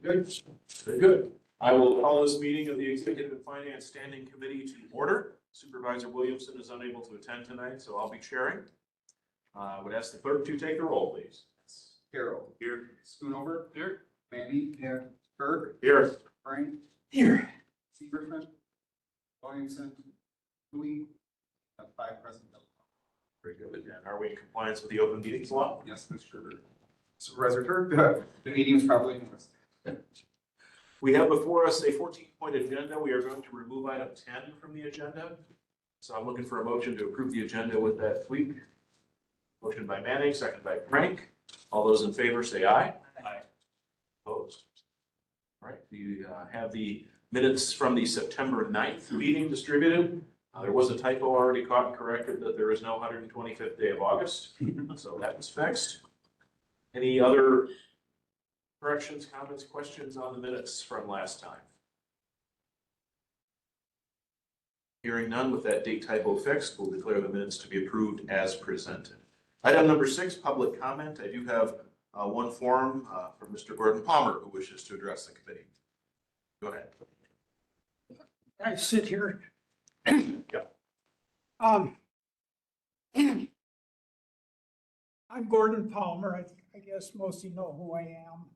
Good. Very good. I will call this meeting of the Executive and Finance Standing Committee to order. Supervisor Williamson is unable to attend tonight, so I'll be chairing. I would ask the clerk to take the roll, please. Carroll. Here. Schoonover. Here. Manny. Here. Berg. Here. Frank. Here. Severson. Williamson. Louis. 5 present. Very good. And are we in compliance with the open meetings law? Yes, Mr. Supervisor Turk. The meeting is probably in order. We have before us a 14-point agenda. We are going to remove item 10 from the agenda. So I'm looking for a motion to approve the agenda with that tweak. Motion by Manning, second by Frank. All those in favor say aye. Aye. Opposed? All right, you have the minutes from the September 9th meeting distributed. There was a typo already caught and corrected that there is no 125th day of August. So that was fixed. Any other corrections, comments, questions on the minutes from last time? Hearing none, with that date typo fixed, we'll declare the minutes to be approved as presented. Item number 6, public comment. I do have one form from Mr. Gordon Palmer who wishes to address the committee. Go ahead. I sit here. Yeah. I'm Gordon Palmer. I guess most of you know who I am.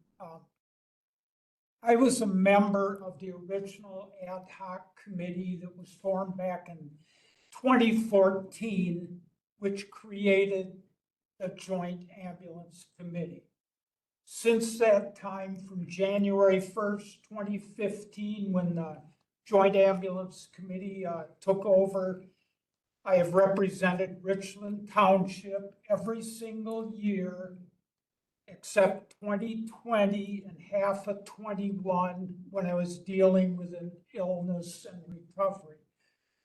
I was a member of the original ad hoc committee that was formed back in 2014, which created the Joint Ambulance Committee. Since that time, from January 1st, 2015, when the Joint Ambulance Committee took over, I have represented Richland Township every single year except 2020 and half of 21 when I was dealing with an illness and recovery.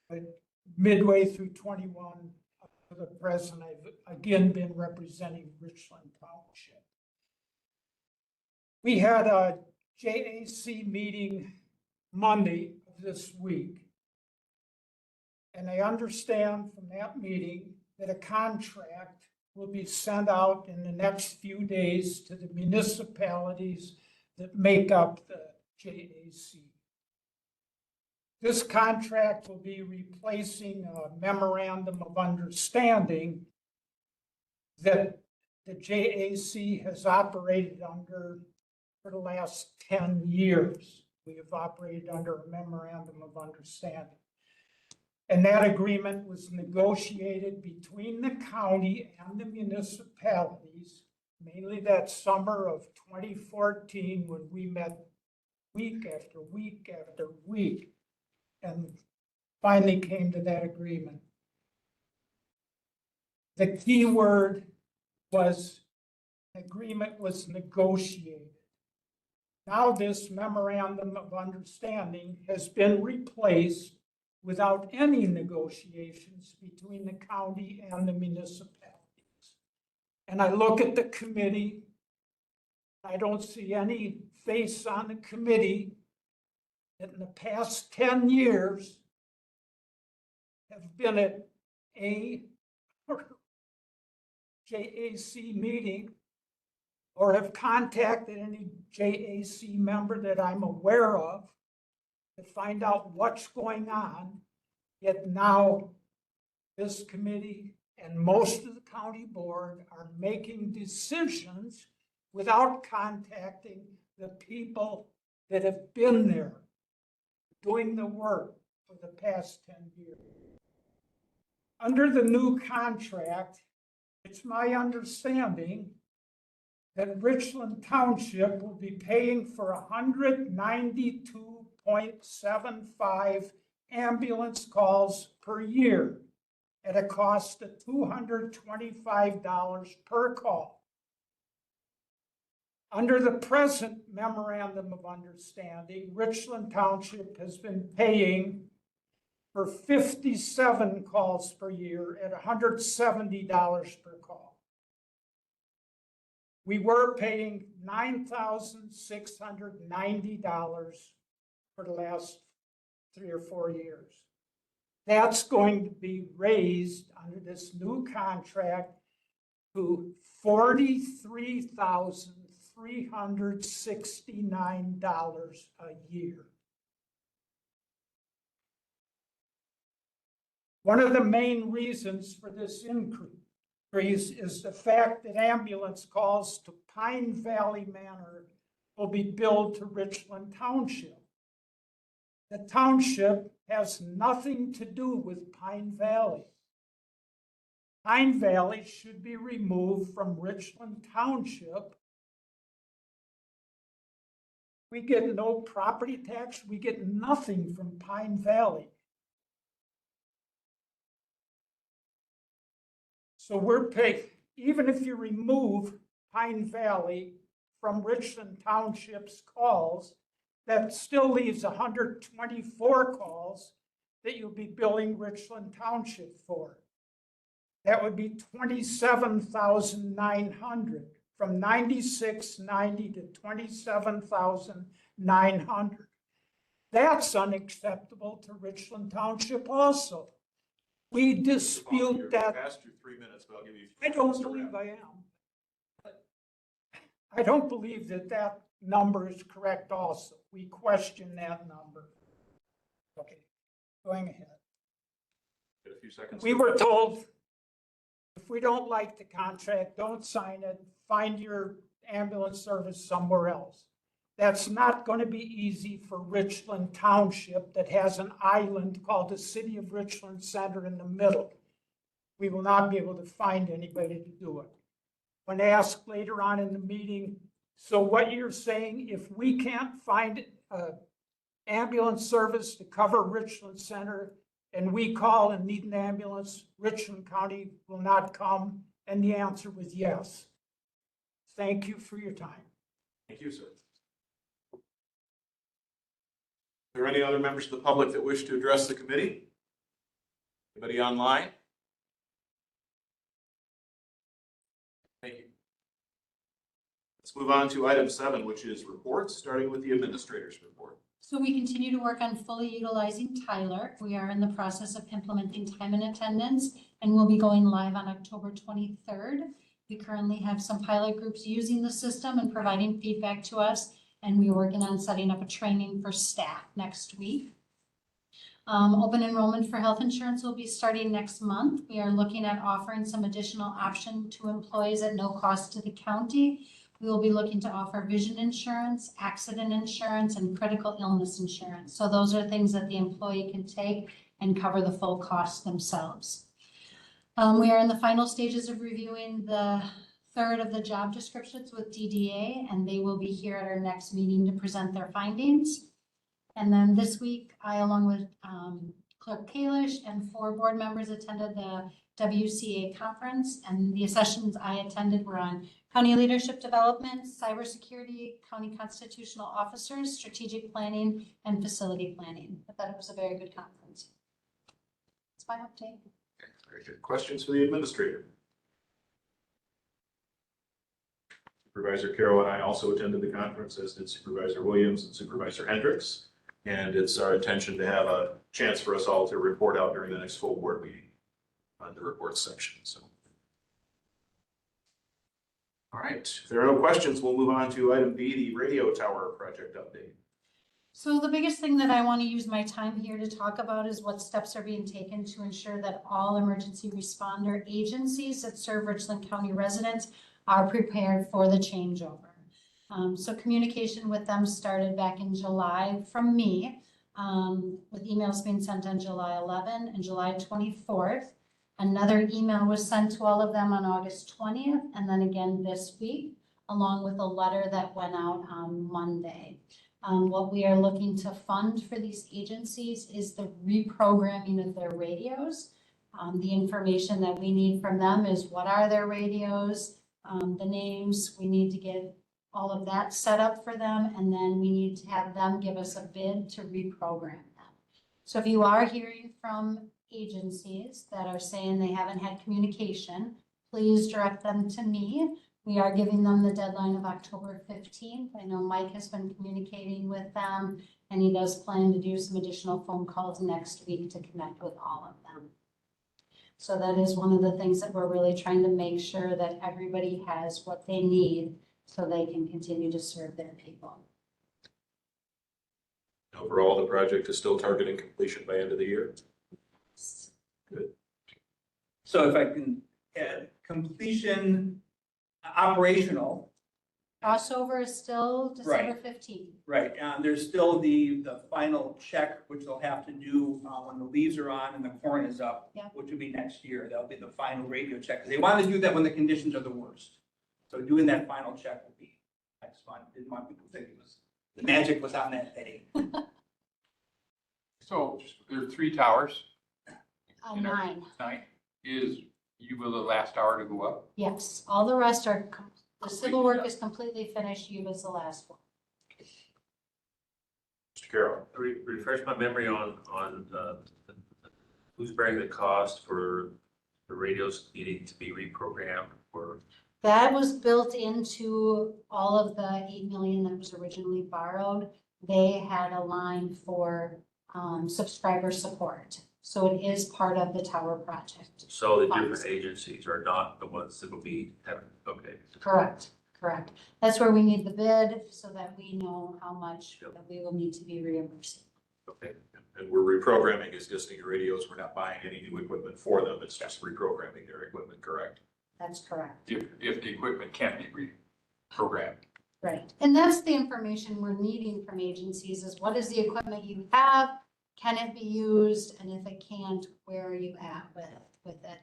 But midway through 21 to the present, I've again been representing Richland Township. We had a JAC meeting Monday of this week. And I understand from that meeting that a contract will be sent out in the next few days to the municipalities that make up the JAC. This contract will be replacing a memorandum of understanding that the JAC has operated under for the last 10 years. We have operated under a memorandum of understanding. And that agreement was negotiated between the county and the municipalities, mainly that summer of 2014 when we met week after week after week and finally came to that agreement. The key word was agreement was negotiated. Now this memorandum of understanding has been replaced without any negotiations between the county and the municipalities. And I look at the committee, I don't see any face on the committee that in the past 10 years have been at a JAC meeting or have contacted any JAC member that I'm aware of to find out what's going on. Yet now this committee and most of the county board are making decisions without contacting the people that have been there doing the work for the past 10 years. Under the new contract, it's my understanding that Richland Township will be paying for 192.75 ambulance calls per year at a cost of $225 per call. Under the present memorandum of understanding, Richland Township has been paying for 57 calls per year at $170 per call. We were paying $9,690 for the last 3 or 4 years. That's going to be raised under this new contract to $43,300 $369 a year. One of the main reasons for this increase is the fact that ambulance calls to Pine Valley Manor will be billed to Richland Township. The township has nothing to do with Pine Valley. Pine Valley should be removed from Richland Township. We get no property tax, we get nothing from Pine Valley. So we're paying, even if you remove Pine Valley from Richland Township's calls, that still leaves 124 calls that you'll be billing Richland Township for. That would be 27,900, from 9690 to 27,900. That's unacceptable to Richland Township also. We dispute that. Past your 3 minutes, but I'll give you. I don't believe I am. I don't believe that that number is correct also. We question that number. Okay, going ahead. Get a few seconds. We were told, if we don't like the contract, don't sign it, find your ambulance service somewhere else. That's not going to be easy for Richland Township that has an island called the City of Richland Center in the middle. We will not be able to find anybody to do it. When asked later on in the meeting, so what you're saying, if we can't find an ambulance service to cover Richland Center and we call and need an ambulance, Richland County will not come? And the answer was yes. Thank you for your time. Thank you, sir. Are there any other members of the public that wish to address the committee? Anybody online? Thank you. Let's move on to item 7, which is reports, starting with the administrator's report. So we continue to work on fully utilizing Tyler. We are in the process of implementing time and attendance, and we'll be going live on October 23rd. We currently have some pilot groups using the system and providing feedback to us, and we're working on setting up a training for staff next week. Open enrollment for health insurance will be starting next month. We are looking at offering some additional option to employees at no cost to the county. We will be looking to offer vision insurance, accident insurance, and critical illness insurance. So those are things that the employee can take and cover the full cost themselves. We are in the final stages of reviewing the third of the job descriptions with DDA, and they will be here at our next meeting to present their findings. And then this week, I, along with Clerk Kalish and 4 board members, attended the WCA conference, and the sessions I attended were on county leadership development, cybersecurity, county constitutional officers, strategic planning, and facility planning. I thought it was a very good conference. That's my update. Okay, very good. Questions for the administrator? Supervisor Carroll and I also attended the conference, as did Supervisor Williams and Supervisor Hendricks. And it's our intention to have a chance for us all to report out during the next full board meeting on the reports section. So, all right, if there are no questions, we'll move on to item B, the radio tower project update. So the biggest thing that I want to use my time here to talk about is what steps are being taken to ensure that all emergency responder agencies that serve Richland County residents are prepared for the changeover. So communication with them started back in July from me, with emails being sent on July 11 and July 24th. Another email was sent to all of them on August 20th, and then again this week, along with a letter that went out on Monday. What we are looking to fund for these agencies is the reprogramming of their radios. The information that we need from them is what are their radios, the names. We need to get all of that set up for them, and then we need to have them give us a bid to reprogram them. So if you are hearing from agencies that are saying they haven't had communication, please direct them to me. We are giving them the deadline of October 15th. I know Mike has been communicating with them, and he does plan to do some additional phone calls next week to connect with all of them. So that is one of the things that we're really trying to make sure that everybody has what they need so they can continue to serve their people. Overall, the project is still targeting completion by end of the year. So if I can add completion operational, Crossover is still December 15th. right, there's still the final check, which they'll have to do, when the leaves are on and the corn is up. Yeah. Which will be next year, that'll be the final radio check, 'cause they wanted to do that when the conditions are the worst. So doing that final check will be next month, didn't want people to think it was, the magic was on that day. So there are 3 towers. In our 9. 9 is Yuba the last tower to go up. Yes, all the rest are, the civil work is completely finished. Yuba's the last one. Mr. Carroll. Refresh my memory on who's bearing the cost for the radios needing to be reprogrammed or That was built into all of the 8 million that was originally borrowed. They had a line for subscriber support. So it is part of the tower project. so the different agencies are not the ones that will be having, okay. Correct, correct. That's where we need the bid so that we know how much Yep. that we will need to be reimbursed. Okay. And we're reprogramming existing radios. We're not buying any new equipment for them. It's just reprogramming their equipment, correct? That's correct. If the equipment can't be reprogrammed. Right. And that's the information we're needing from agencies is what is the equipment you have? Can it be used? And if it can't, where are you at with it?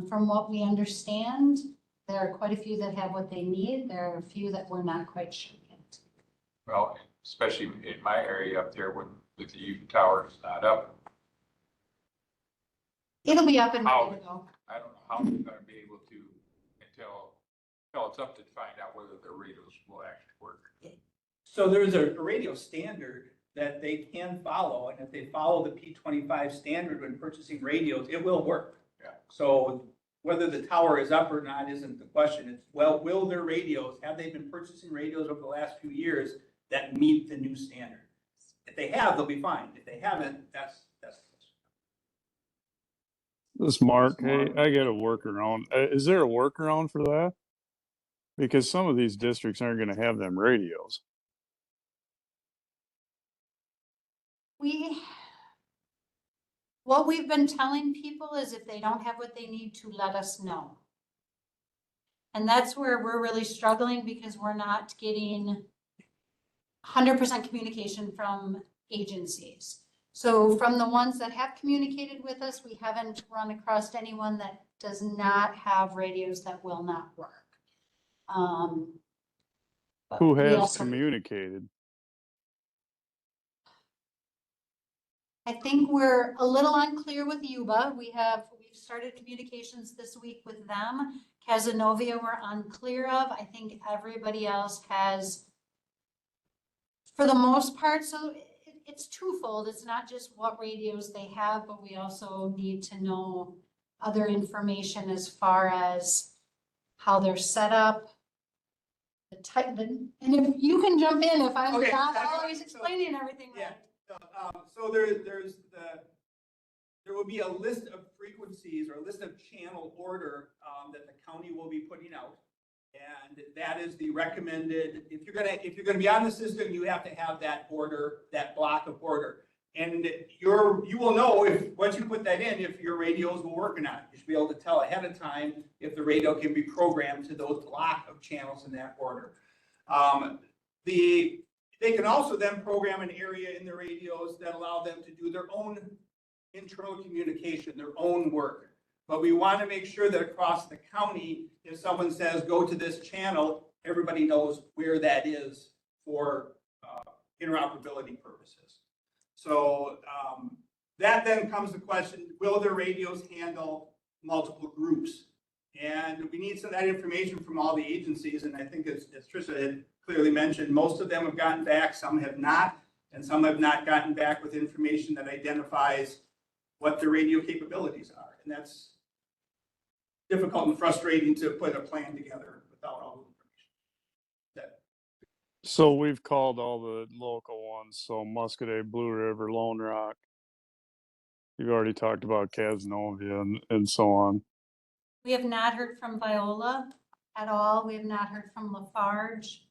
From what we understand, there are quite a few that have what they need. There are a few that we're not quite sure yet. Well, especially in my area up there with the Yuba tower is not up. It'll be up and ready to go. I don't know how they're gonna be able to until it's up to find out whether the radios will actually work. So there's a radio standard that they can follow, and if they follow the P25 standard when purchasing radios, it will work. Yeah. So whether the tower is up or not isn't the question. It's, well, will their radios, have they been purchasing radios over the last few years that meet the new standard? If they have, they'll be fine. If they haven't, that's the question. This is Mark, hey, I get a workaround. Is there a workaround for that? Because some of these districts aren't gonna have them radios. What we've been telling people is if they don't have what they need to let us know. And that's where we're really struggling because we're not getting 100% communication from agencies. So from the ones that have communicated with us, we haven't run across anyone that does not have radios that will not work. But Who we has also- communicated? I think we're a little unclear with Yuba. We've started communications this week with them. Casanova, we're unclear of. I think everybody else has, for the most part, so it's twofold. It's not just what radios they have, but we also need to know other information as far as how they're set up. The type, and if you can jump in if I'm Okay, not that's always fine. explaining everything right. Yeah. So there will be a list of frequencies or a list of channel order that the county will be putting out. And that is the recommended, if you're gonna be on the system, you have to have that order, that block of order. And you will know if, once you put that in, if your radios will work or not. You should be able to tell ahead of time if the radio can be programmed to those block of channels in that order. They can also then program an area in the radios that allow them to do their own internal communication, their own work. But we want to make sure that across the county, if someone says, go to this channel, everybody knows where that is for interoperability purposes. So that then comes the question, will their radios handle multiple groups? And we need some of that information from all the agencies. And I think as Tricia had clearly mentioned, most of them have gotten back, some have not, and some have not gotten back with information that identifies what their radio capabilities are. And that's difficult and frustrating to put a plan together without all the information. So we've called all the local ones, so Muscadet, Blue River, Lone Rock. You've already talked about Casanova and so on. We have not heard from Viola. at all. We have not heard from Lafarge.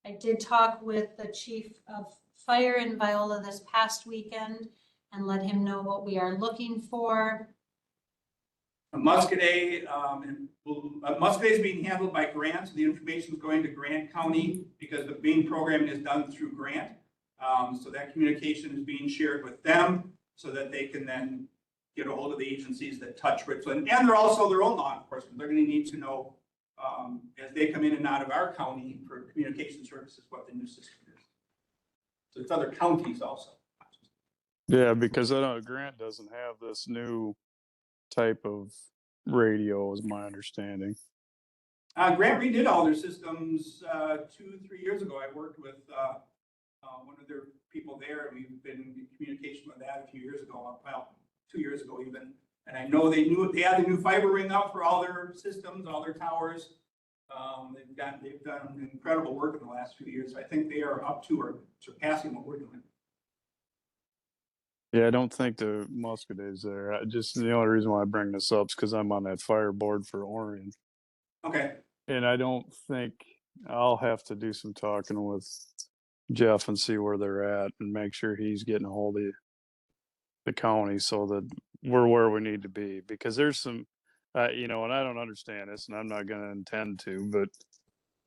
I did talk with the chief of fire in Viola this past weekend and let him know what we are looking for. Muscadet, Muscadet is being handled by Grant. The information is going to Grant County because the main programming is done through Grant. So that communication is being shared with them so that they can then get a hold of the agencies that touch Richland. And they're also their own law enforcement. They're going to need to know as they come in and out of our county for communication services, what the new system is. So it's other counties also. Yeah, because I know Grant doesn't have this new type of radio, is my understanding. Grant redid all their systems 2-3 years ago. I worked with one of their people there, and we've been in communication with that a few years ago, well, 2 years ago even. And I know they had the new fiber ring up for all their systems, all their towers. They've done incredible work in the last few years. I think they are up to or surpassing what we're doing. Yeah, I don't think the Muscadet's there. Just the only reason why I bring this up is because I'm on that fire board for Orion. Okay. And I don't think I'll have to do some talking with Jeff and see where they're at and make sure he's getting a hold of the county so that we're where we need to be. Because there's some, and I don't understand this, and I'm not going to intend to, but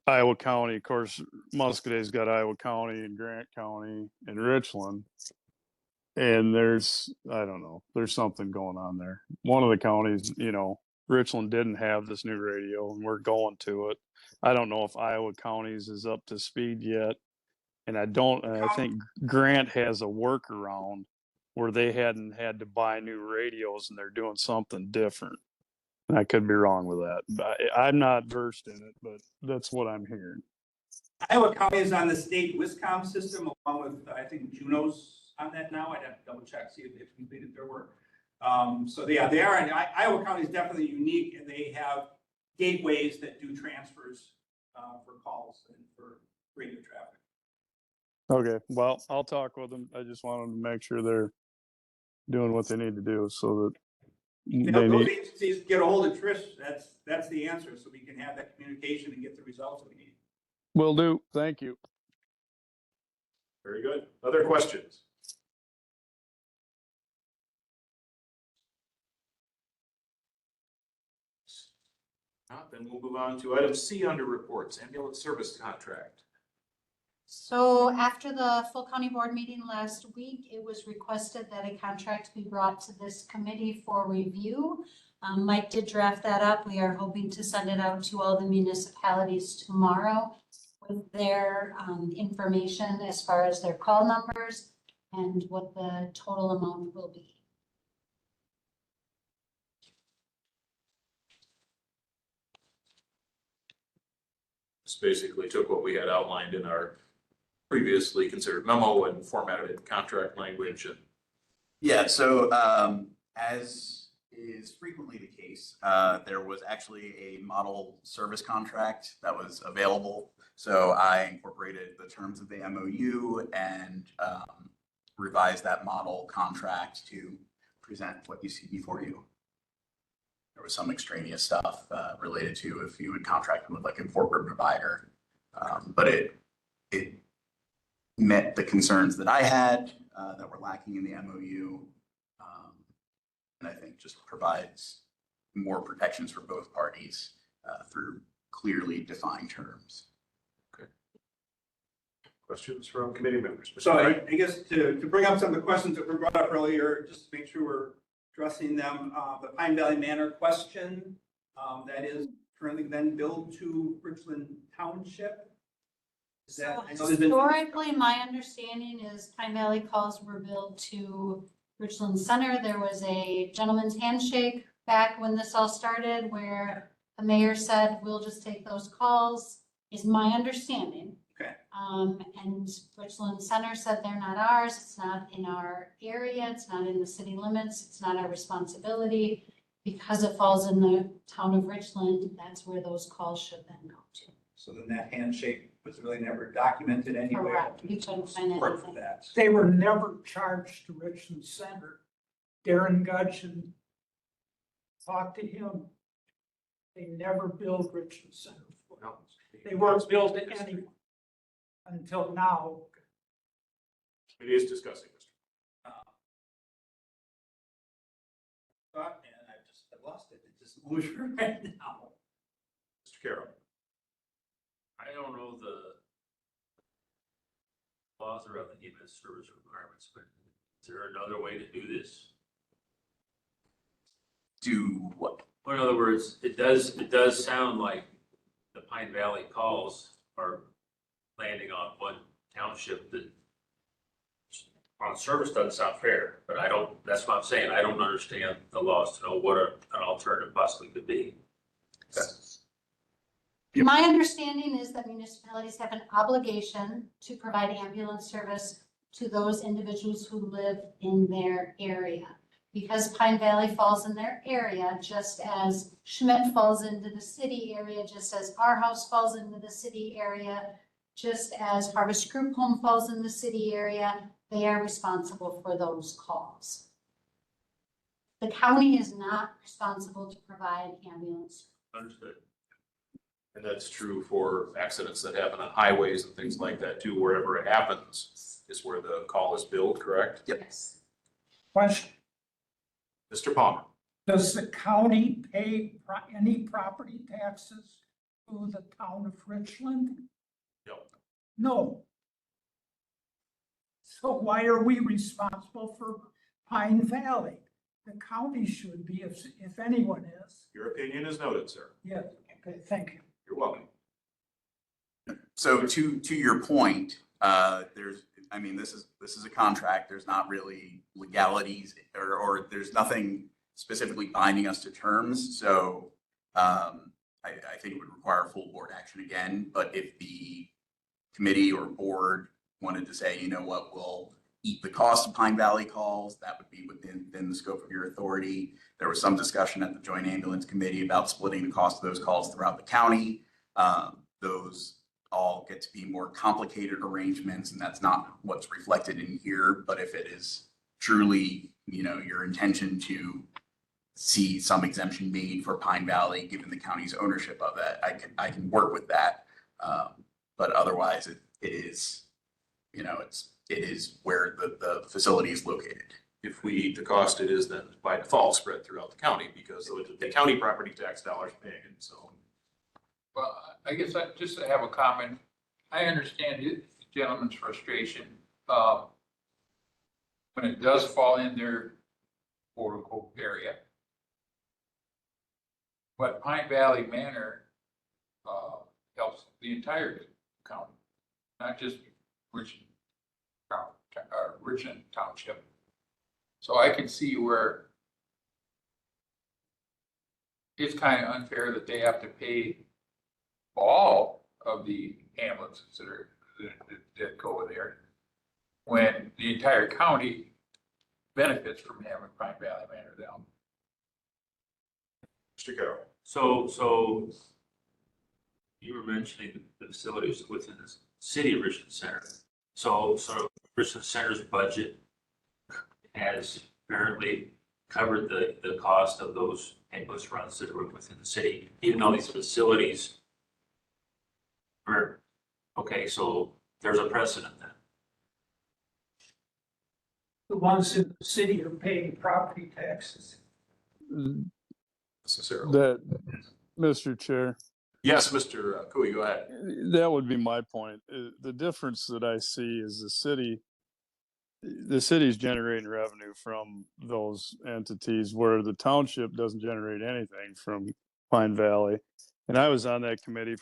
Iowa County, of course, Muscadet's got Iowa County and Grant County and Richland. And there's something going on there. One of the counties, Richland didn't have this new radio and we're going to it. I don't know if Iowa counties is up to speed yet. And I think Grant has a workaround where they hadn't had to buy new radios and they're doing something different. And I could be wrong with that. But I'm not versed in it, but that's what I'm hearing. Iowa County is on the state WISCOM system along with, I think, Juneau's on that now. I'd have to double check, see if they've completed their work. So yeah, they are. And Iowa County is definitely unique, and they have gateways that do transfers for calls and for radio traffic. Okay, well, I'll talk with them. I just wanted to make sure they're doing what they need to do so that Those agencies get a hold of Trish. That's the answer, so we can have that communication and get the results we need. Will do. Thank you. Very good. Other questions? Not, then we'll move on to item C under reports, ambulance service contract. So after the full county board meeting last week, it was requested that a contract be brought to this committee for review. Mike did draft that up. We are hoping to send it out to all the municipalities tomorrow with their information as far as their call numbers and what the total amount will be. This basically took what we had outlined in our previously considered memo and formatted it in contract language. And yeah, so as is frequently the case, there was actually a model service contract that was available. So I incorporated the terms of the MOU and revised that model contract to present what you see before you. There was some extraneous stuff related to if you would contract with like a corporate provider, but it met the concerns that I had that were lacking in the MOU, and I think just provides more protections for both parties through clearly defined terms. Okay. Questions from committee members? So I guess to bring up some of the questions that were brought up earlier, just to make sure we're addressing them, the Pine Valley Manor question that is currently then billed to Richland Township. So historically, my understanding is Pine Valley calls were billed to Richland Center. There was a gentleman's handshake back when this all started where the mayor said, we'll just take those calls, is my understanding. Okay. And Richland Center said they're not ours. It's not in our area. It's not in the city limits. It's not our responsibility. Because it falls in the town of Richland, that's where those calls should then go to. So then that handshake was really never documented anywhere. Correct. We couldn't find Support for anything. that. They were never charged to Richland Center. Darren Gudgeon talked to him They never billed Richland Center for No. it. They weren't billed to anyone until now. It is discussing, Mr. Thought, and I've lost it. It just moved right now. Mr. Carroll. I don't know the laws around the EMS service requirements, but is there another way to do this? Do what? Well, in other words, it does sound like the Pine Valley calls are landing on one township that on service doesn't sound fair, but I don't, that's what I'm saying. I don't understand the laws to know what an alternative possibly could be. My understanding is that municipalities have an obligation to provide ambulance service to those individuals who live in their area. Because Pine Valley falls in their area, just as Schmidt falls into the city area, just as our house falls into the city area, just as Harvest Group Home falls in the city area, they are responsible for those calls. The county is not responsible to provide ambulance. Understood. And that's true for accidents that happen on highways and things like that too. Wherever it happens is where the call is billed, correct? Yes. Question, Mr. Palmer. does the county pay any property taxes to the town of Richland? No. No. So why are we responsible for Pine Valley? The county should be, if anyone is. Your opinion is noted, sir. Yes, okay, thank you. You're welcome. So to your point, this is a contract. There's not really legalities or there's nothing specifically binding us to terms. So I think it would require full board action again. But if the committee or board wanted to say, you know what, we'll eat the cost of Pine Valley calls, that would be within the scope of your authority. There was some discussion at the Joint Ambulance Committee about splitting the cost of those calls throughout the county. Those all get to be more complicated arrangements, and that's not what's reflected in here. But if it is truly, your intention to see some exemption made for Pine Valley, given the county's ownership of that, I can work with that. But otherwise, it is, it is where the facility is located. If we eat the cost, it is then by default spread throughout the county because the county property tax dollars paying it, so. Well, I guess I just have a comment. I understand the gentleman's frustration. When it does fall in their quote unquote area. But Pine Valley Manor helps the entire county, not just Richland Township. So I can see where it's kind of unfair that they have to pay all of the ambulances that go there when the entire county benefits from having Pine Valley Manor down. Mr. Carroll. So you were mentioning the facilities within the city of Richland Center. So Richland Center's budget has apparently covered the cost of those ambulance runs that are within the city, even though these facilities are, okay, so there's a precedent then. The ones in the city are paying property taxes. Necessarily. That, Mr. Chair, Yes, Mr. Cooey, go ahead. that would be my point. The difference that I see is the city's generating revenue from those entities where the township doesn't generate anything from Pine Valley. And I was on that committee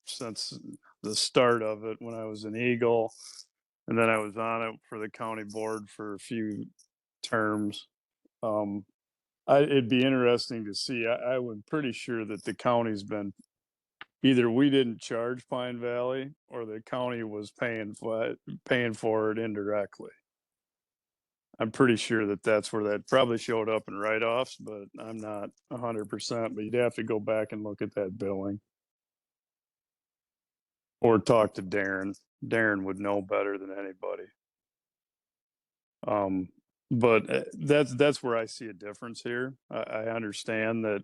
since the start of it when I was in Eagle. And then I was on it for the county board for a few terms. It'd be interesting to see. I was pretty sure that the county's been, either we didn't charge Pine Valley or the county was paying for it indirectly. I'm pretty sure that that's where that probably showed up in write-offs, but I'm not 100%, but you'd have to go back and look at that billing. Or talk to Darren. Darren would know better than anybody. But that's where I see a difference here. I understand that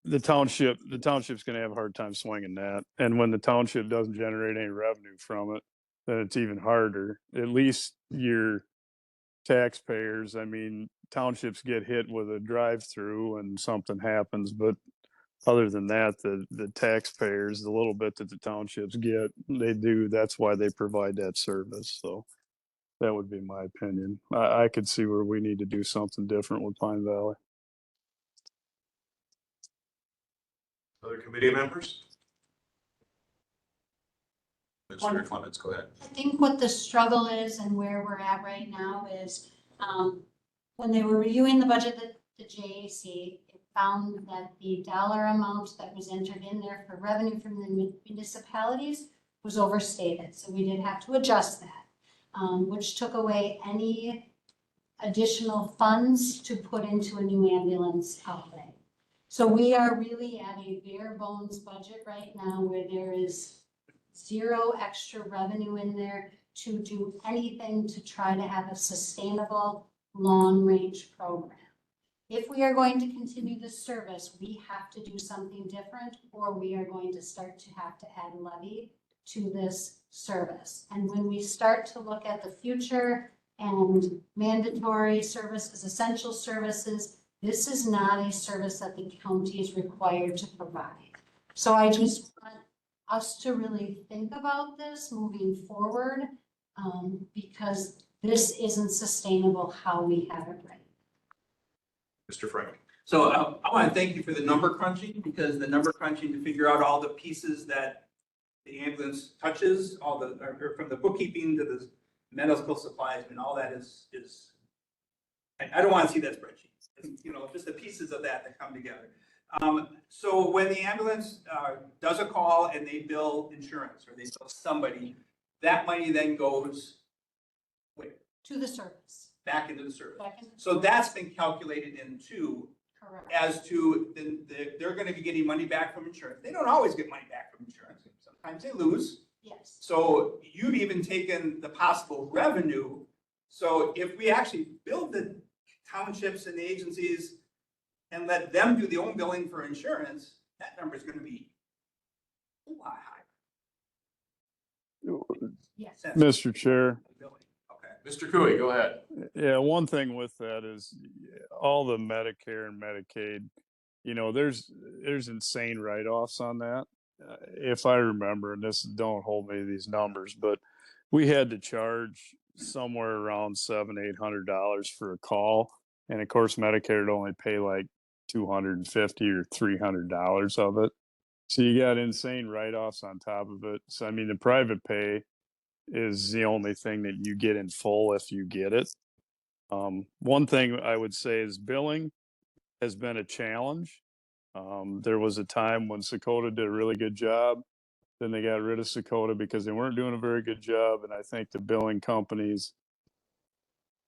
the township's gonna have a hard time swinging that. And when the township doesn't generate any revenue from it, then it's even harder. At least your taxpayers, I mean, townships get hit with a drive-through and something happens, but other than that, the taxpayers, the little bit that the townships get, that's why they provide that service. So that would be my opinion. I could see where we need to do something different with Pine Valley. Other committee members? Mr. Clements, go ahead. I think what the struggle is and where we're at right now is, when they were reviewing the budget at the JAC, it found that the dollar amount that was entered in there for revenue from the municipalities was overstated. So we did have to adjust that, which took away any additional funds to put into a new ambulance outlay. So we are really at a bare bones budget right now where there is zero extra revenue in there to do anything to try to have a sustainable long-range program. If we are going to continue this service, we have to do something different, or we are going to start to have to add levy to this service. And when we start to look at the future and mandatory services, essential services, this is not a service that the county is required to provide. So I just want us to really think about this moving forward, because this isn't sustainable how we have it right. Mr. Frank. So I want to thank you for the number crunching, because the number crunching to figure out all the pieces that the ambulance touches, all the, or from the bookkeeping to the medical supplies, and all that is, I don't want to see that spreadsheet. You know, just the pieces of that come together. So when the ambulance does a call and they bill insurance, or they bill somebody, that money then goes To the service. back into the service. Back in- So that's been calculated in too, Correct. as to they're going to be getting money back from insurance. They don't always get money back from insurance. Sometimes they lose. Yes. So you've even taken the possible revenue. So if we actually build the townships and the agencies and let them do their own billing for insurance, that number is going to be a lot higher. Yes. That's Mr. Chair. billing. Okay. Mr. Cooey, go ahead. Yeah, one thing with that is all the Medicare and Medicaid, you know, there's insane write-offs on that. If I remember, and this, don't hold me to these numbers, but we had to charge somewhere around $700-800 for a call. And of course, Medicare would only pay like $250 or $300 of it. So you got insane write-offs on top of it. So, I mean, the private pay is the only thing that you get in full if you get it. One thing I would say is billing has been a challenge. There was a time when Sakota did a really good job. Then they got rid of Sakota because they weren't doing a very good job. And I think the billing companies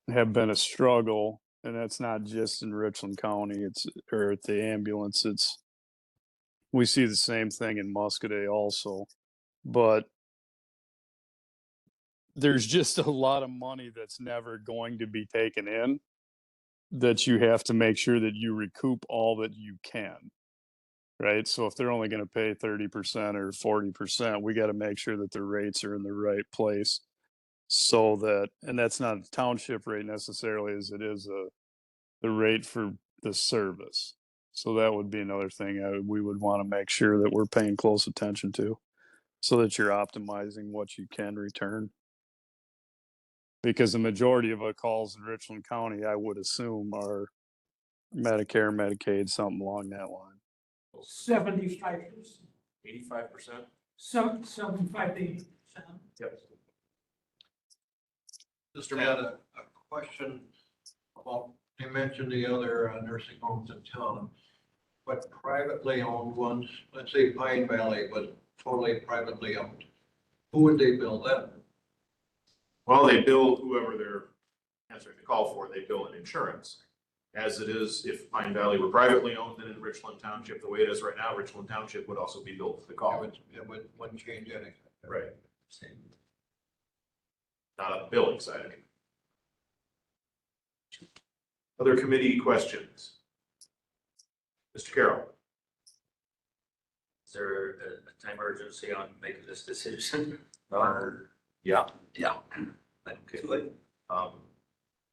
have been a struggle. And that's not just in Richland County, or at the ambulance. We see the same thing in Muscadet also. But there's just a lot of money that's never going to be taken in, that you have to make sure that you recoup all that you can, right? So if they're only going to pay 30% or 40%, we got to make sure that the rates are in the right place, so that, and that's not a township rate necessarily, as it is the rate for the service. So that would be another thing we would want to make sure that we're paying close attention to, so that you're optimizing what you can return. Because the majority of our calls in Richland County, I would assume, are Medicare, Medicaid, something along that line. 75%, 85%? 75 to 80%. Yep. Just had a question about, you mentioned the other nursing homes in town, but privately owned ones, let's say Pine Valley was totally privately owned. Who would they bill them? Well, they bill whoever they're answering the call for, they bill an insurance. As it is, if Pine Valley were privately owned, then in Richland Township, the way it is right now, Richland Township would also be billed for the call. Wouldn't change anything. Right. Not on the billing side of it. Other committee questions? Mr. Carroll. Is there a time urgency on making this decision? Yeah. Yeah. Okay.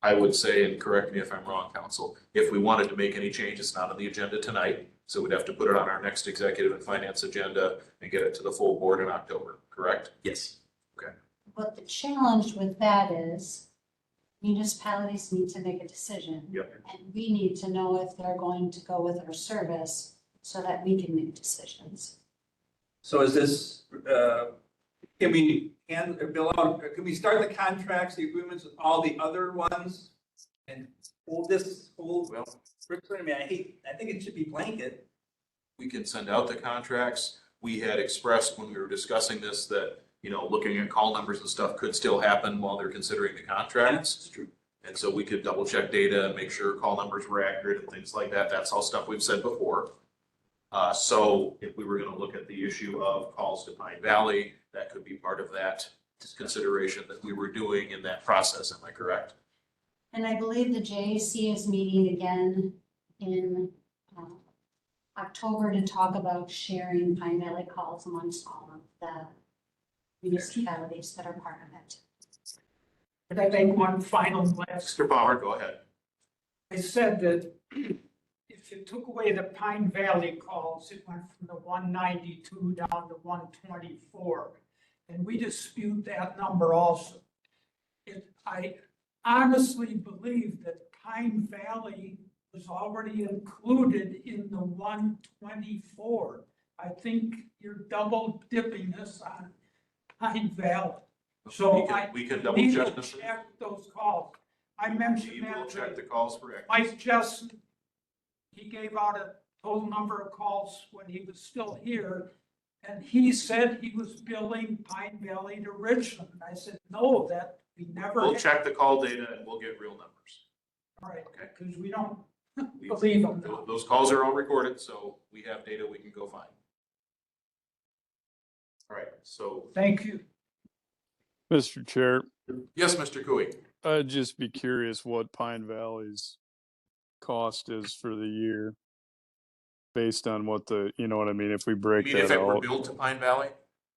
I would say, and correct me if I'm wrong, council, if we wanted to make any change, it's not on the agenda tonight. So we'd have to put it on our next executive and finance agenda and get it to the full board in October, correct? Yes. But the challenge with that is municipalities need to make a decision. Yep. And we need to know if they're going to go with our service so that we can make decisions. So is this, can we bill out, can we start the contracts, the agreements with all the other ones? And hold Well, Richland, I think it should be blanket. we can send out the contracts. We had expressed when we were discussing this that, you know, looking at call numbers and stuff could still happen while they're considering the contracts. That's true. And so we could double check data and make sure call numbers were accurate and things like that. That's all stuff we've said before. So if we were gonna look at the issue of calls to Pine Valley, that could be part of that consideration that we were doing in that process. Am I correct? And I believe the JAC is meeting again in October to talk about sharing Pine Valley calls amongst all of the municipalities that are part of it. Could I make one final glance? Mr. Palmer, go ahead. I said that if you took away the Pine Valley calls, it went from the 192 down to 124. And we dispute that number also. I honestly believe that Pine Valley was already included in the 124. I think you're double dipping this on Pine Valley. So We can double need check to this. check those calls. I mentioned We will that check to the calls for accuracy. Mike Jessen. He gave out a total number of calls when he was still here. And he said he was billing Pine Valley to Richland. I said, no, that we never. We'll had. check the call data and we'll get real numbers. All right, Okay. because we don't We- believe them now. Those calls are all recorded, so we have data we can go find. All right, so, Thank you. Mr. Chair, yes, Mr. Cooey. I'd just be curious what Pine Valley's cost is for the year. Based on what you know what I mean, if we You break mean if that it were out. billed to Pine Valley?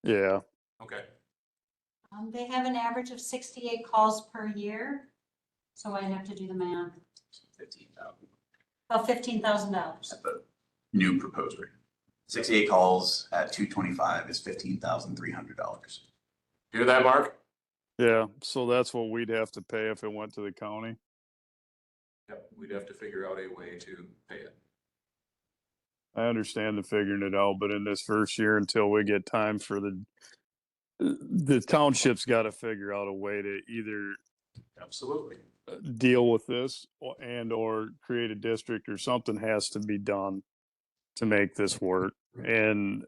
Yeah, Okay. They have an average of 68 calls per year. So I'd have to do the math. 15,000 About $15,000. at the new proposed rate. 68 calls at 225 is $15,300. Hear that, Mark? yeah, so that's what we'd have to pay if it went to the county. Yep, we'd have to figure out a way to pay it. I understand the figuring it out, but in this first year, until we get time for the township's got to figure out a way to either Absolutely. deal with this and or create a district or something has to be done to make this work. And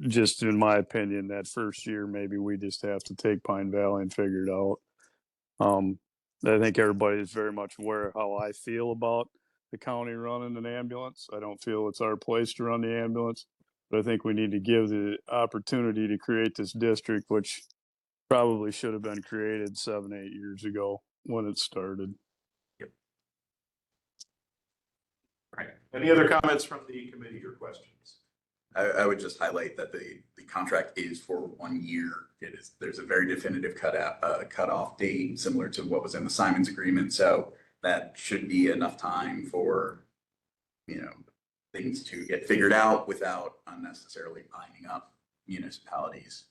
just in my opinion, that first year, maybe we just have to take Pine Valley and figure it out. I think everybody is very much aware of how I feel about the county running an ambulance. I don't feel it's our place to run the ambulance, but I think we need to give the opportunity to create this district, which probably should have been created 7-8 years ago when it started. Right. Any other comments from the committee or questions? I would just highlight that the contract is for 1 year. There's a very definitive cutoff date, similar to what was in the Simons agreement. So that should be enough time for, things to get figured out without unnecessarily binding up municipalities.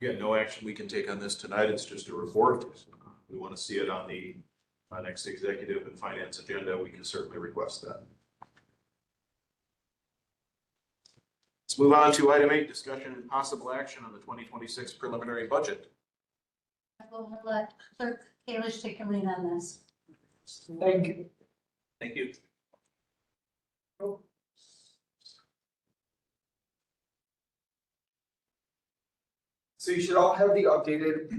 Again, no action we can take on this tonight. It's just a report. We want to see it on the next executive and finance agenda. We can certainly request that. Let's move on to item 8, discussion and possible action on the 2026 preliminary budget. I will let Clerk Kalish take a lead on this. Thank you. Thank you. So you should all have the updated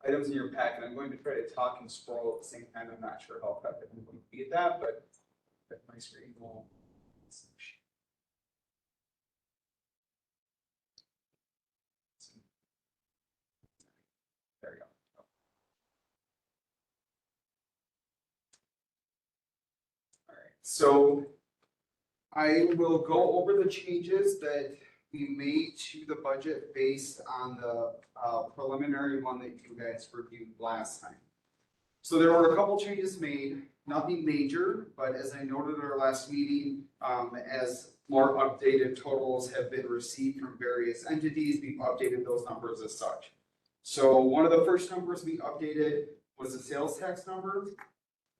items in your packet. I'm going to try to talk and scroll at the same time. I'm not sure how effective I'm going to be at that, but my screen will. There we go. So I will go over the changes that we made to the budget based on the preliminary one that you guys reviewed last time. So there were a couple changes made, nothing major, but as I noted at our last meeting, as more updated totals have been received from various entities, we've updated those numbers as such. So one of the first numbers we updated was the sales tax number.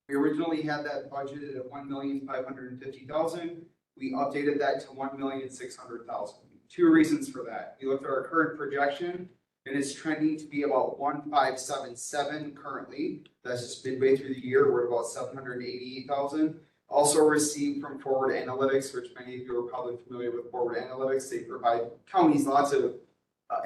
We originally had that budgeted at $1,550,000. We updated that to $1,600,000. Two reasons for that. We looked at our current projection, and it's trending to be about 1,577 currently. That's just midway through the year. We're at about 788,000. Also received from Forward Analytics, which many of you are probably familiar with Forward Analytics. They provide counties lots of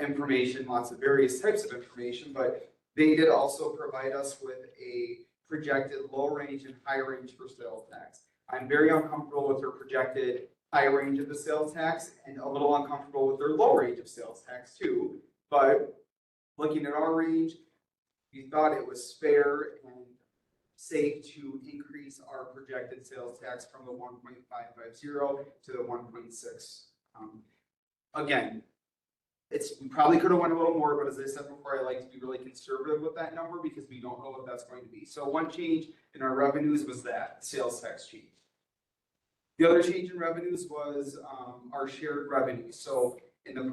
information, lots of various types of information, but they did also provide us with a projected low range and high range for sales tax. I'm very uncomfortable with their projected high range of the sales tax and a little uncomfortable with their low range of sales tax too. But looking at our range, we thought it was fair and safe to increase our projected sales tax from the 1.550 to the 1.6. Again, we probably could have went a little more, but as I said before, I like to be really conservative with that number because we don't know what that's going to be. So one change in our revenues was that sales tax change. The other change in revenues was our shared revenue. So for the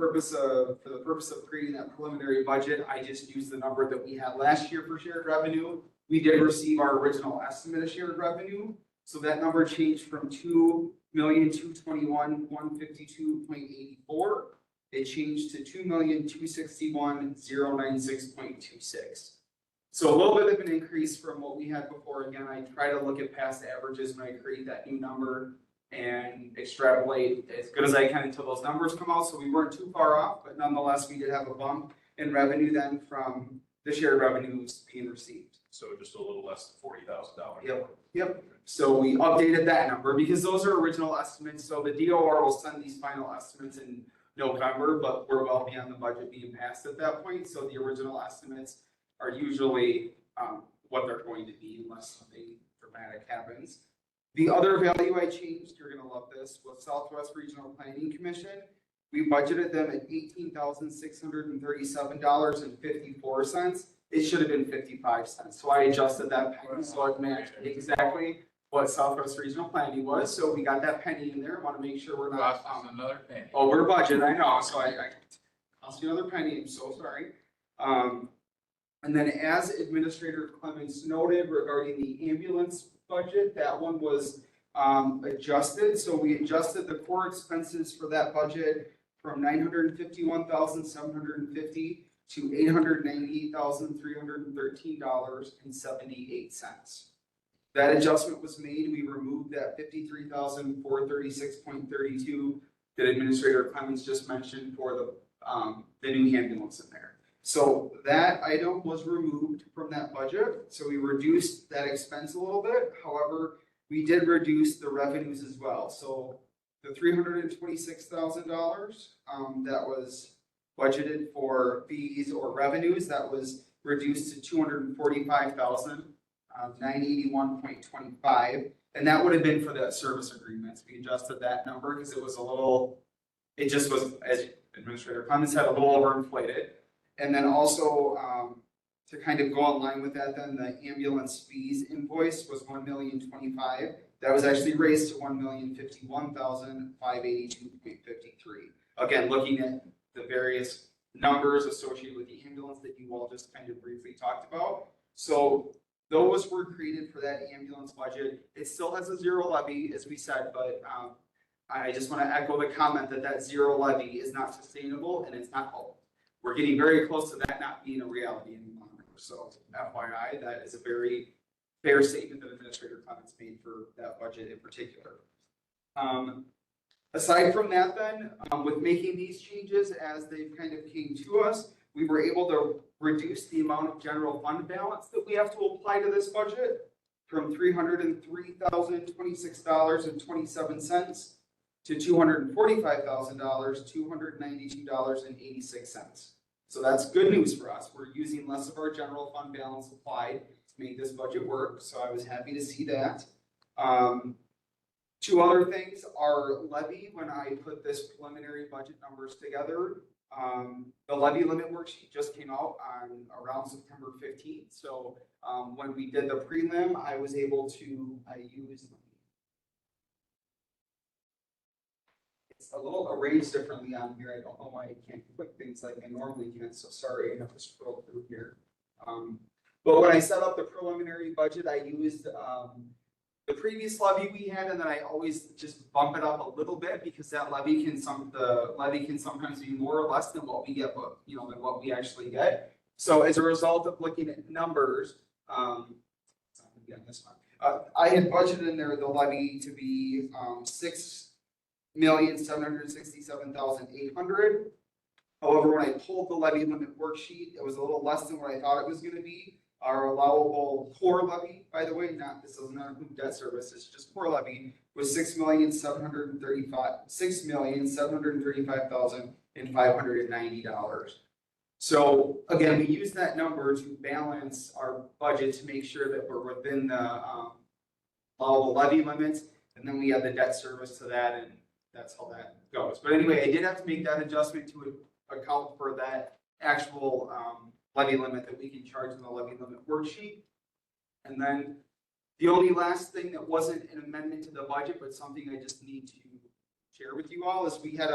purpose of creating that preliminary budget, I just used the number that we had last year for shared revenue. We did receive our original estimate of shared revenue. So that number changed from 2,221,152.84. It changed to 2,261,096.26. So a little bit of an increase from what we had before. Again, I try to look at past averages when I create that new number and extrapolate as good as I can until those numbers come out. So we weren't too far off, but nonetheless, we did have a bump in revenue then from the shared revenues being received. So just a little less than $40,000. Yep. So we updated that number because those are original estimates. So the DOR will send these final estimates in November, but we're well beyond the budget being passed at that point. So the original estimates are usually what they're going to be unless something dramatic happens. The other value I changed, you're gonna love this, was Southwest Regional Planning Commission. We budgeted them at $18,637.54. It should have been 55 cents. So I adjusted that penny so it matched exactly what Southwest Regional Planning was. So we got that penny in there. Want to make sure we're not Another penny. over budget. I know. So I cost you another penny. I'm so sorry. And then as Administrator Clements noted regarding the ambulance budget, that one was adjusted. So we adjusted the core expenses for that budget from $951,750 to $898,313.78. That adjustment was made. We removed that $53,436.32 that Administrator Clements just mentioned for the new ambulance in there. So that item was removed from that budget. So we reduced that expense a little bit. However, we did reduce the revenues as well. So the $326,000 that was budgeted for fees or revenues, that was reduced to $245,981.25, and that would have been for the service agreements. We adjusted that number because it was it just was, as Administrator Clemens said, a little overinflated. And then also to kind of go in line with that, then the ambulance fees invoice was $1,025,000. That was actually raised to $1,051,582.53. Again, looking at the various numbers associated with the ambulance that you all just kind of briefly talked about. So those were created for that ambulance budget. It still has a zero levy, as we said, but I just want to echo the comment that zero levy is not sustainable and it's not all. We're getting very close to that not being a reality any longer. So FYI, that is a very fair statement that Administrator Clements made for that budget in particular. Aside from that then, with making these changes as they kind of came to us, we were able to reduce the amount of general fund balance that we have to apply to this budget from $303,026.27 to $245,000, $292.86. So that's good news for us. We're using less of our general fund balance applied to make this budget work. So I was happy to see that. Two other things are levy, when I put this preliminary budget numbers together, the levy limit worksheet just came out on around September 15th. So, when we did the prelim, I was able to, it's a little arranged differently on here. I don't know why I can't click things like I normally can, so sorry, I have to scroll through here. But when I set up the preliminary budget, I used, the previous levy we had, and then I always just bump it up a little bit because that levy can the levy can sometimes be more or less than what we get, but than what we actually get. So as a result of looking at numbers, again, this one, I had budgeted in there the levy to be $6,767,800. However, when I pulled the levy limit worksheet, it was a little less than what I thought it was going to be. Our allowable core levy, by the way, this does not include debt service, it's just core levy, was $6,735,590. So again, we use that number to balance our budget to make sure that we're within the allowable levy limits, and then we have the debt service to that, and that's how that goes. But anyway, I did have to make that adjustment to account for that actual levy limit that we can charge in the levy limit worksheet. And then the only last thing that wasn't an amendment to the budget, but something I just need to share with you all, is we had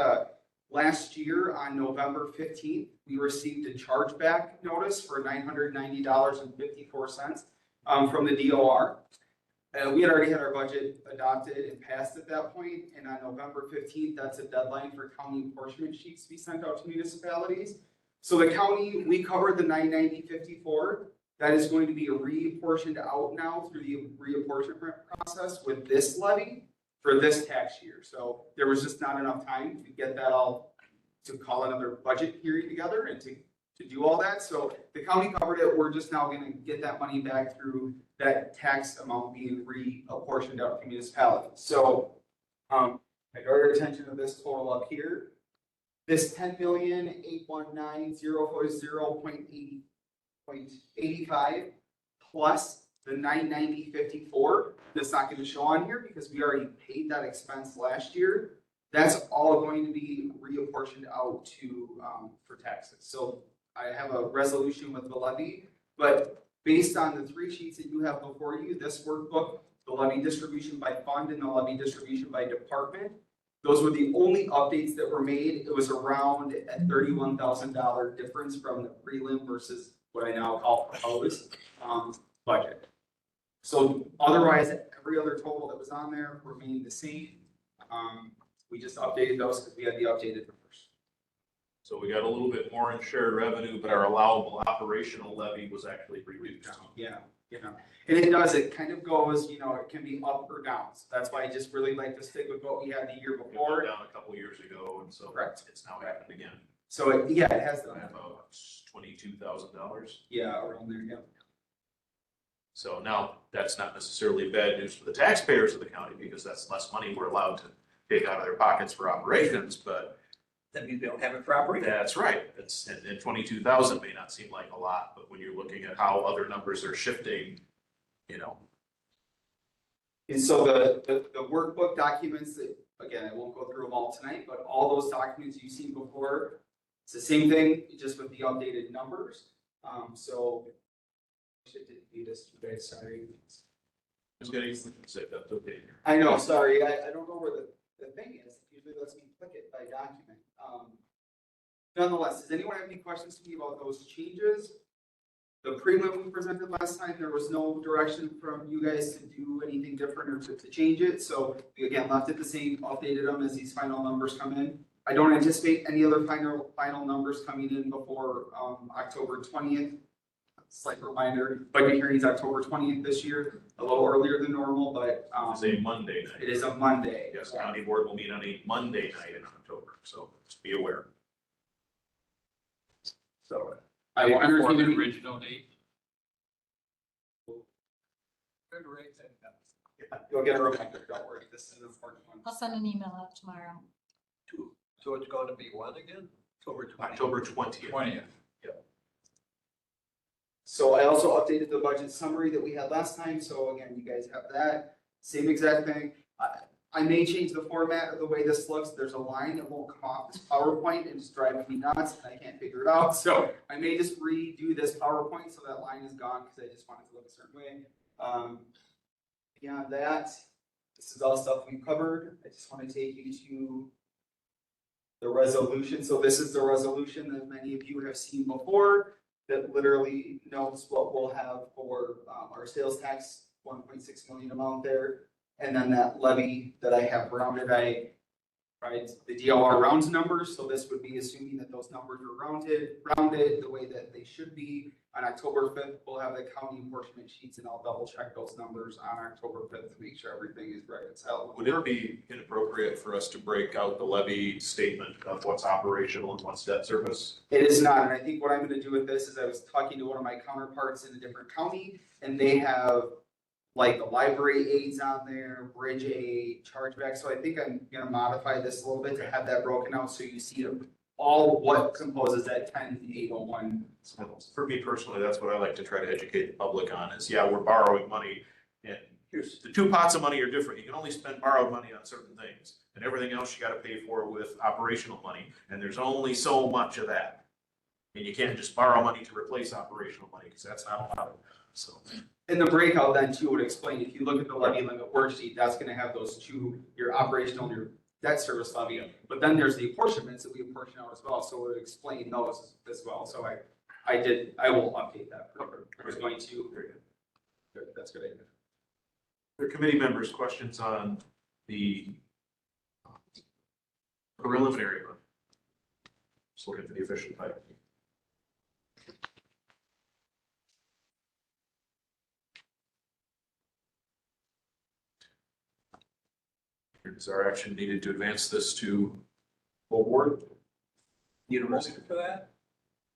last year on November 15th, we received a chargeback notice for $990.54 from the DOR. We had already had our budget adopted and passed at that point, and on November 15th, that's a deadline for county apportionment sheets to be sent out to municipalities. So the county, we covered the $990.54. That is going to be reapportioned out now through the reapportionment process with this levy for this tax year. So there was just not enough time to get that all, to call another budget hearing together and to do all that. So the county covered it. We're just now going to get that money back through that tax amount being reapportioned out to municipalities. So I draw your attention to this total up here. This $10,819,040.85 plus the $990.54, that's not going to show on here because we already paid that expense last year. That's all going to be reapportioned out to for taxes. So I have a resolution with the levy, but based on the three sheets that you have before you, this workbook, the levy distribution by fund and the levy distribution by department, those were the only updates that were made. It was around a $31,000 difference from the prelim versus what I now call proposed budget. So otherwise, every other total that was on there remained the same. We just updated those because we had the updated numbers. So we got a little bit more in shared revenue, but our allowable operational levy was actually reduced. Yeah. And it kind of goes, it can be up or down. So that's why I just really like to stick with what we had the year It before. went down a couple years ago, and so Correct. it's now happened again. So it has done. About $22,000. Yeah, around there, yeah. So now that's not necessarily bad news for the taxpayers of the county because that's less money we're allowed to take out of their pockets for operations, but That means they don't have it for operating. that's right. And 22,000 may not seem like a lot, but when you're looking at how other numbers are shifting, And so the workbook documents that, again, I won't go through them all tonight, but all those documents you've seen before, it's the same thing, just with the updated numbers. So I didn't do this, you guys, sorry. Just getting say that's okay. I know, sorry, I don't know where the thing is. It usually lets me click it by document. Nonetheless, does anyone have any questions to me about those changes? The prelim we presented last time, there was no direction from you guys to do anything different or to change it. So we again left it the same, updated them as these final numbers come in. I don't anticipate any other final numbers coming in before October 20th. Slight reminder, budget hearings October 20th this year, a little earlier than normal, but It's a Monday night. it is a Monday. Yes, county board will meet on a Monday night in October, so just be aware. So I I will before entertain the any. original date. You'll get a reminder, don't worry, this is an important one. I'll send an email out tomorrow. So it's going to be when again? October 20th. 20th. So I also updated the budget summary that we had last time, so again, you guys have that, same exact thing. I may change the format of the way this looks. There's a line that won't come off this PowerPoint and it's driving me nuts and I can't figure it out. So I may just redo this PowerPoint so that line is gone because I just want it to look a certain way. Beyond that, this is all stuff we've covered. I just want to take you to the resolution. So this is the resolution that many of you have seen before that literally notes what we'll have for our sales tax, 1.6 million amount there. And then that levy that I have rounded, the DLR rounds numbers. So this would be assuming that those numbers are rounded the way that they should be. On October 5th, we'll have the county apportionment sheets and I'll double check those numbers on October 5th to make sure everything is reconciled. Would it be inappropriate for us to break out the levy statement of what's operational and what's debt service? It is not, and I think what I'm gonna do with this is I was talking to one of my counterparts in a different county, and they have like the library aids on there, bridge aid, chargeback, so I think I'm gonna modify this a little bit to have that broken out, so you see all what composes that 10,801. For me personally, that's what I like to try to educate the public on is, yeah, we're borrowing money and here's the two pots of money are different. You can only spend borrowed money on certain things and everything else you got to pay for with operational money. And there's only so much of that. And you can't just borrow money to replace operational money because that's not allowed. So. And the breakout then too would explain, if you look at the levy limit worksheet, that's gonna have those two, your operational and your debt service levy. But then there's the apportionments that we apportion out as well, so it would explain those as well. So I will update that. I was going to. Good, that's a good idea. There are committee members' questions on the preliminary one. Just looking for the official title. Is our action needed to advance this to full board? Need a motion for that?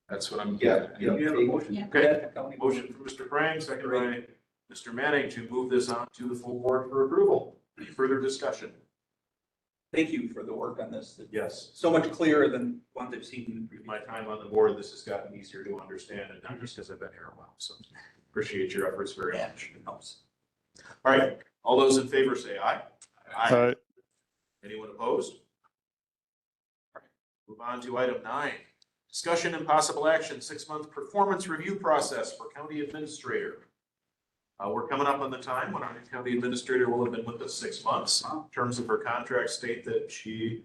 That's what I'm Yeah. getting. You have a motion? Yeah. Okay, motion from Mr. Prang, second by Mr. Manning to move this on to the full board for approval. Any further discussion? Thank you for the work on this. It's Yes. so much clearer than ones I've seen in the previous. My time on the board, this has gotten easier to understand and not just because I've been here a while. So appreciate your efforts very much. It helps. All right, all those in favor say aye. Aye. Anyone opposed? All right, move on to item 9. Discussion and possible action, 6-month performance review process for county administrator. We're coming up on the time when our new county administrator will have been with us 6 months. In terms of her contract state that she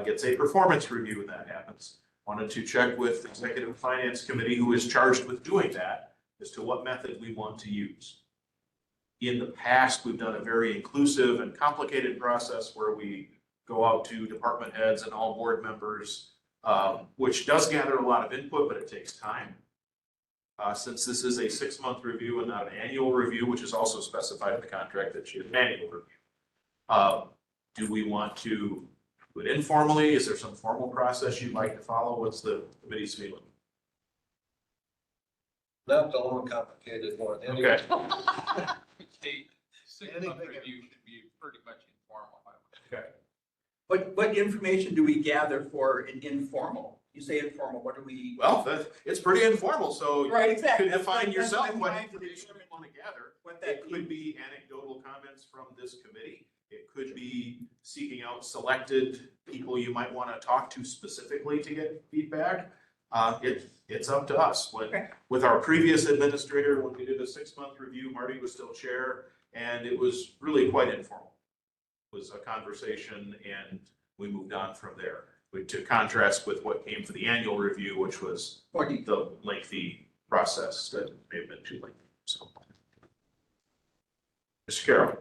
gets a performance review when that happens. Wanted to check with the Executive Finance Committee, who is charged with doing that, as to what method we want to use. In the past, we've done a very inclusive and complicated process where we go out to department heads and all board members, which does gather a lot of input, but it takes time. Since this is a 6-month review and not an annual review, which is also specified in the contract that she has an annual review. Do we want to do it informally? Is there some formal process you'd like to follow? What's the committee's feeling? That's a little complicated one. Okay. The 6-month review should be pretty much informal. Okay. What information do we gather for an informal? You say informal, what do we? Well, it's pretty informal, so Right, you exactly. could define That's yourself I'm what trying to information you determine want to gather. What that It could be anecdotal comments from this committee. It could be seeking out selected people you might want to talk to specifically to get feedback. It's up to us. Okay. With our previous administrator, when we did a 6-month review, Marty was still chair, and it was really quite informal. It was a conversation, and we moved on from there. To contrast with what came for the annual review, which was the lengthy process that may have been too lengthy. So, Mr. Carroll.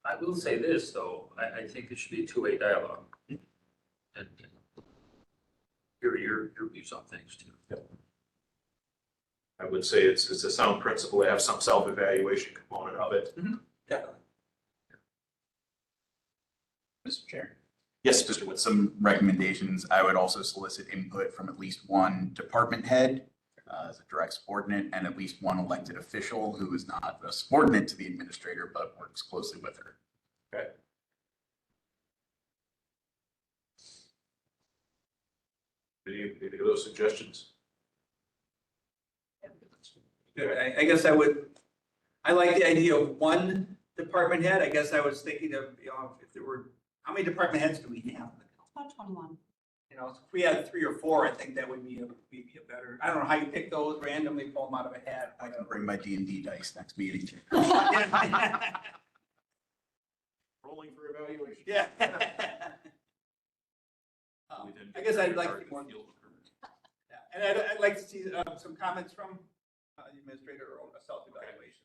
I will say this, though, I think it should be a two-way dialogue. And hear your views on things too. I would say it's a sound principle to have some self-evaluation component of it. Definitely. Mr. Chair. Yes, Mr. With Woods. some recommendations, I would also solicit input from at least one department head as a direct subordinate and at least one elected official who is not a subordinate to the administrator but works closely with her. Okay. Any of those suggestions? Good. I guess I like the idea of one department head. I guess I was thinking of, if there were How many department heads do we have? About 21. You know, if we had 3 or 4, I think that would be a better, I don't know how you pick those, randomly pull them out of a hat. I can bring my D&D dice next meeting. Rolling for evaluation. Yeah. I guess I'd like to see more. Yeah, and I'd like to see some comments from the administrator or a self-evaluation.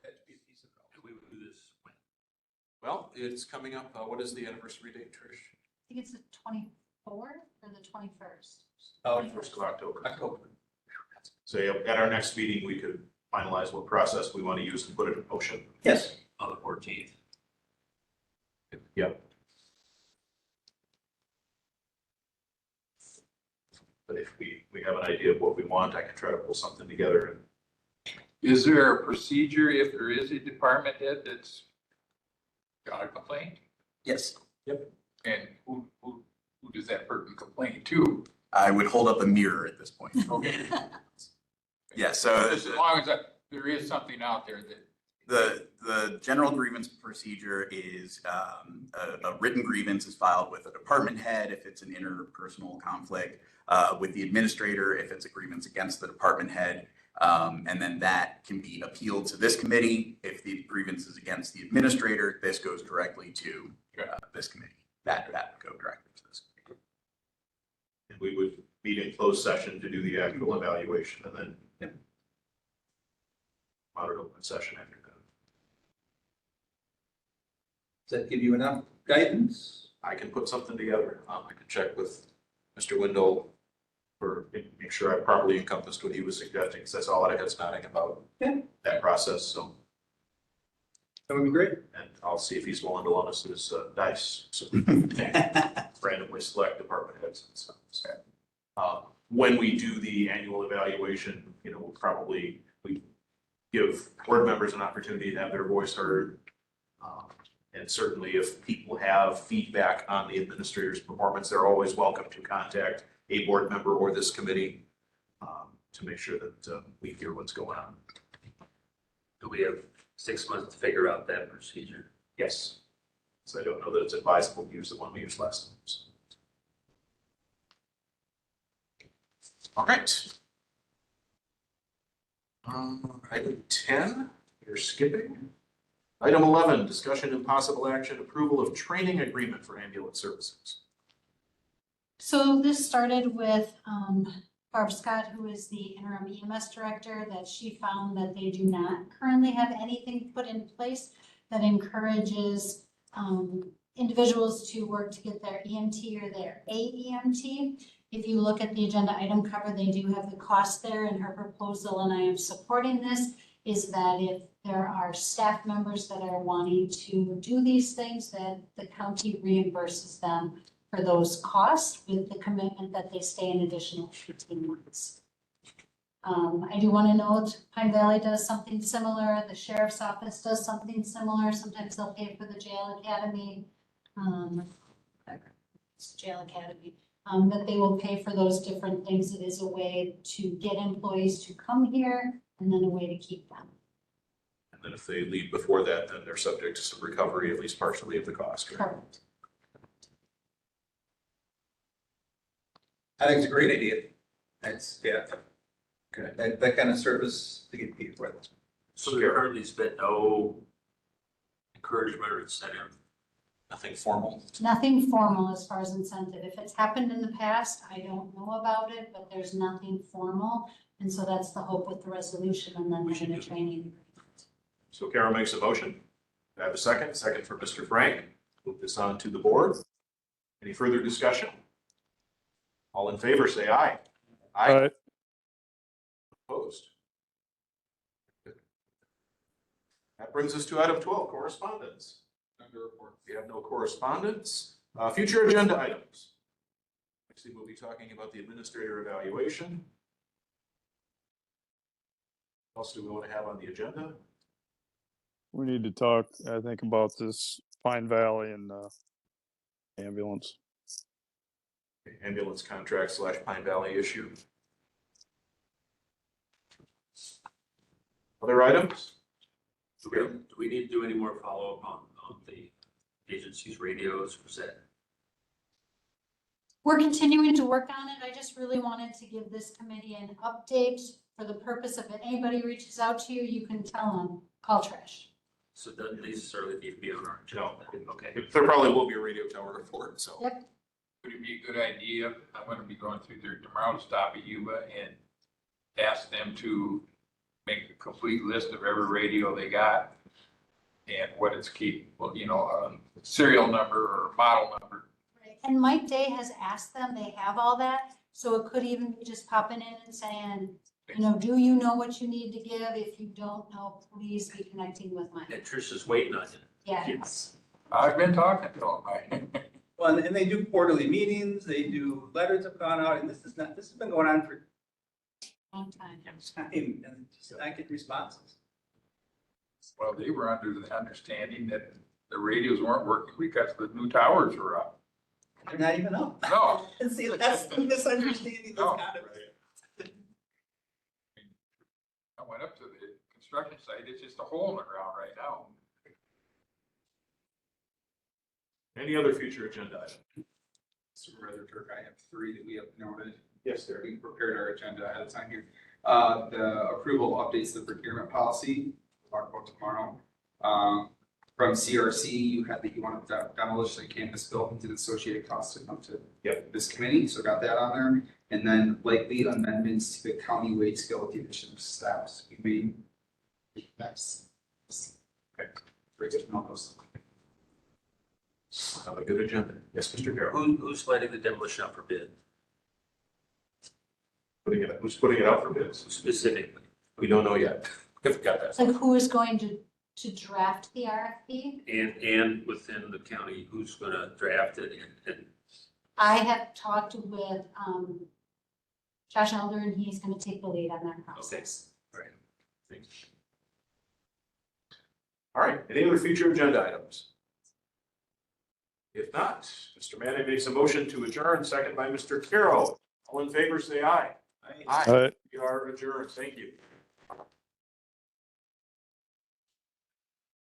That'd be a piece of. We would do this when? Well, it's coming up. What is the anniversary date, Trish? I think it's the 24th or the 21st. Oh, 1st of October. October. So yeah, at our next meeting, we could finalize what process we want to use and put it in motion. Yes. On the 14th. Yep. But if we have an idea of what we want, I can try to pull something together and Is there a procedure if there is a department head that's got a complaint? Yes, And who does that person complain to? I would hold up a mirror at this point. Okay. Yeah, so As long as there is something out there that, the general grievance procedure is, a written grievance is filed with a department head if it's an interpersonal conflict, with the administrator if it's a grievance against the department head. And then that can be appealed to this committee. If the grievance is against the administrator, this goes directly to this committee. That would go directly to this committee. and we would meet in closed session to do the actual evaluation and then out of open session after that. Does that give you enough guidance? I can put something together. I can check with Mr. Windle for, make sure I properly encompassed what he was suggesting, because that's all I had nodding about that process, so. That would be great. And I'll see if he's willing to loan us his dice, so we can randomly select department heads and stuff. So, when we do the annual evaluation, we'll probably, we give board members an opportunity to have their voice heard. And certainly if people have feedback on the administrator's performance, they're always welcome to contact a board member or this committee to make sure that we hear what's going on. Do we have 6 months to figure out that procedure? Yes. So I don't know that it's advisable to use the one we used last time. So. All right. Item 10, you're skipping. Item 11, discussion and possible action, approval of training agreement for ambulance services. So this started with Barb Scott, who is the interim EMS director, that she found that they do not currently have anything put in place that encourages individuals to work to get their EMT or their AEMT. If you look at the agenda item cover, they do have the cost there in her proposal, and I am supporting this, is that if there are staff members that are wanting to do these things, that the county reimburses them for those costs with the commitment that they stay an additional 15 months. I do want to note Pine Valley does something similar. The sheriff's office does something similar. Sometimes they'll pay for the jail academy. It's jail academy. That they will pay for those different things. It is a way to get employees to come here and then a way to keep them. And then if they leave before that, then they're subject to some recovery, at least partially of the cost. Right? Correct. I think it's a great idea. That's, yeah. Okay. That kind of service to get paid for. So there currently has been no encouragement or incentive? Nothing formal. Nothing formal as far as incentive. If it's happened in the past, I don't know about it, but there's nothing formal. And so that's the hope with the resolution and then having a training. So Kara makes a motion. I have a second. Second for Mr. Frank. Move this on to the board. Any further discussion? All in favor, say aye. Aye. Opposed? That brings us to item 12, correspondence. We have no correspondence. Future agenda items. Actually, we'll be talking about the administrator evaluation. What else do we want to have on the agenda? We need to talk, I think, about this Pine Valley and ambulance. Ambulance contract / Pine Valley issue. Other items? Do we need to do any more follow-up on the agencies, radios, was that? We're continuing to work on it. I just really wanted to give this committee an update for the purpose of if anybody reaches out to you, you can tell them, call Trish. So doesn't necessarily need to be on our agenda. Okay. There probably will be a radio tower report, so. Yep. Would it be a good idea, I'm gonna be going through there tomorrow, to stop at Yuba and ask them to make a complete list of every radio they got and what it's capable, you know, serial number or model number. And Mike Day has asked them, they have all that, so it could even be just popping in and saying, you know, do you know what you need to give? If you don't know, please be connecting with Mike. And Trish is waiting on you. Yes. I've been talking to them. Well, and they do quarterly meetings, they do, letters have gone out, and this has been going on for Long time. time, and just not getting responses. Well, they were under the understanding that the radios weren't working because the new towers were up. They're not even up. No, And see, that's the misunderstanding No. that's kind of. I went up to the construction site, it's just a hole in the ground right now. Any other future agenda item? Supervisor Turk, I have three that we have noted. Yes, sir. We prepared our agenda ahead of time here. The approval updates to the procurement policy, we'll talk about tomorrow. From CRC, you had that you wanted to demolish the campus building to the associated costs to come to this committee, so got that on there. And then likely amendments to the county wage scale with the addition of staffs. We made. That's. Okay, very good to know those. Have a good agenda. Yes, Mr. Carroll. Who's letting the demolition out for bid Who's putting it out for bids? specifically? We don't know yet. Haven't got that. Like who is going to draft the RFP? And within the county, who's gonna draft it and I have talked with, Josh Elder, and he's gonna take the lead on that process. Thanks. All right, any other future agenda items? If not, Mr. Manning makes a motion to adjourn, second by Mr. Carroll. All in favor, say aye. All right. We are adjourned. Thank you.